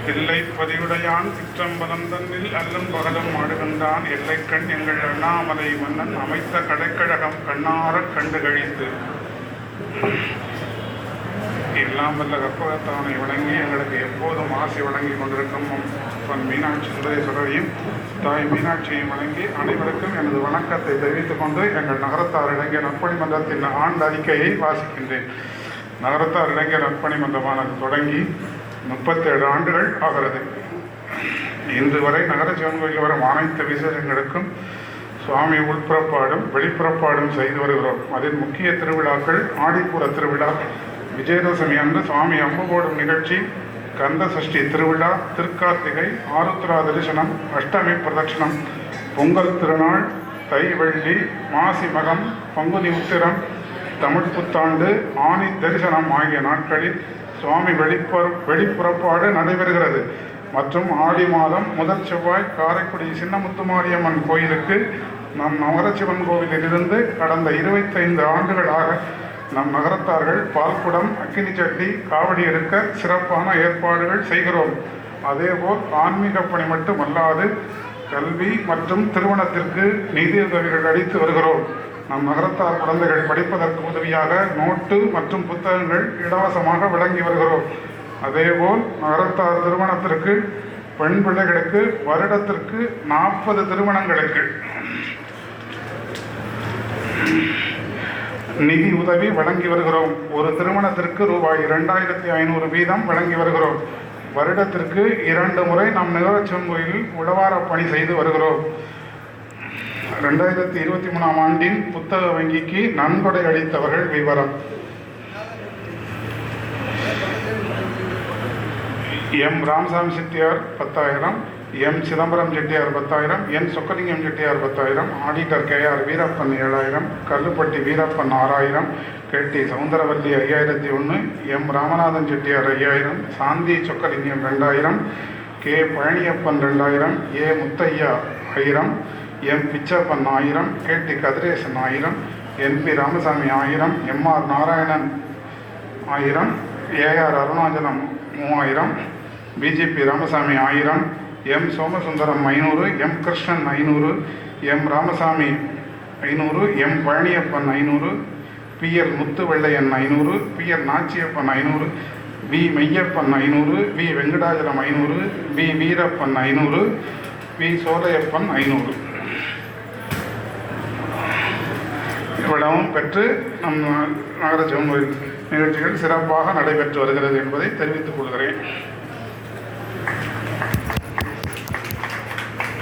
தில்லை பதியுடையான் சிற்றம்பலம் தன்னில் அல்லும் பகலும் ஆடுகின்றான் எல்லைக்கண் எங்கள் அண்ணாமலை மன்னன் அமைத்த கடைக்கழகம் கண்ணாரக் கண்டு கழித்து எல்லாம் வல்ல கற்பகத்தானை வழங்கி எங்களுக்கு எப்போதும் ஆசை வழங்கி கொண்டிருக்கும் மீனாட்சி சுந்தரேஸ்வரரையும் தாய் மீனாட்சியையும் வழங்கி அனைவருக்கும் எனது வணக்கத்தை தெரிவித்துக் கொண்டு எங்கள் நகரத்தார் இளைஞர் நற்பணி மன்றத்தின் ஆண்டு அறிக்கையை வாசிக்கின்றேன். நகரத்தார் இளைஞர் நற்பணி மன்றமானது தொடங்கி 37 ஆண்டுகள் ஆகிறது. இன்று வரை நகர சிவன் கோயிலில் வரும் அனைத்து விசேஷங்களுக்கும் சுவாமி உள்புறப்பாடும் வெளிப்புறப்பாடும் செய்து வருகிறோம். அதில் முக்கிய திருவிழாக்கள் ஆடிப்பூர திருவிழா, விஜயதசமி அன்று சுவாமி அம்பு போடும் நிகழ்ச்சி, கந்த சஷ்டி திருவிழா, திருக்கார்த்திகை, ஆருத்ரா தரிசனம், அஷ்டமி பிரதட்சணம், பொங்கல் திருநாள், தை வெள்ளி, மாசி மகம், பங்குனி உத்திரம், தமிழ் புத்தாண்டு, ஆனி தரிசனம் ஆகிய நாட்களில் சுவாமி வெளிப்புறப்பாடு நடைபெறுகிறது. மற்றும் ஆடி மாதம் முதல் செவ்வாய் காரைக்குடி சின்னமுத்துமாரியம்மன் கோயிலுக்கு நம் நகரசிவன் கோவிலிலிருந்து கடந்த 25 ஆண்டுகளாக நம் நகரத்தார்கள் பால்குடம், அக்கினி சட்டி, காவடி எடுக்க சிறப்பான ஏற்பாடுகள் செய்கிறோம். அதேபோல் ஆன்மீக பணி மட்டுமல்லாது கல்வி மற்றும் திருமணத்திற்கு நிதியுதவிகள் அளித்து வருகிறோம். நம் நகரத்தார் குழந்தைகள் படிப்பதற்கு உதவியாக நோட்டு மற்றும் புத்தகங்கள் இலவசமாக வழங்கி வருகிறோம். அதேபோல் நகரத்தார் திருமணத்திற்கு பெண் பிள்ளைகளுக்கு வருடத்திற்கு 40 திருமணங்களுக்கு நிதி உதவி வழங்கி வருகிறோம். ஒரு திருமணத்திற்கு ரூபாய் 2500 வீதம் வழங்கி வருகிறோம். வருடத்திற்கு 2 முறை நம் நகரச்சிவன் கோயிலில் உழவார பணி செய்து வருகிறோம். 2023ஆம் ஆண்டின் புத்தக வங்கிக்கு நன்கொடை அளித்தவர்கள் விவரம்: M Ramasamy Chettiar 10,000, M Chidambaram Chettiar 10,000, N Chokkalingam Chettiar 10,000, auditor KR Veerappan 7,000, Kallupatti Veerappan 6,000, KT Soundaravalli 5,001, M Ramanathan Chettiar 5,000, Shanthi Chokkalingam 2,000, K Palaniappan 2,000, A Muthiah 1,000, M Pichappan 1,000, KT Kathiresan 1,000, NP Ramasamy 1,000, MR Narayanan 1,000, AR Arunachalam 3,000, BJP Ramasamy 1,000, M Somasundaram 500, M Krishnan 500, M Ramasamy 500, M Palaniappan 500, PL முத்துவெள்ளையன் 500, PL Nachiyappan 500, V Meyyappan 500, V Venkatachalam 500, V Veerappan 500, V Solaiyappan 500 இவ்வளவும் பெற்று நம் நகர சிவன் கோயில் நிகழ்ச்சிகள் சிறப்பாக நடைபெற்று வருகிறது என்பதை தெரிவித்துக் கொள்கிறேன்.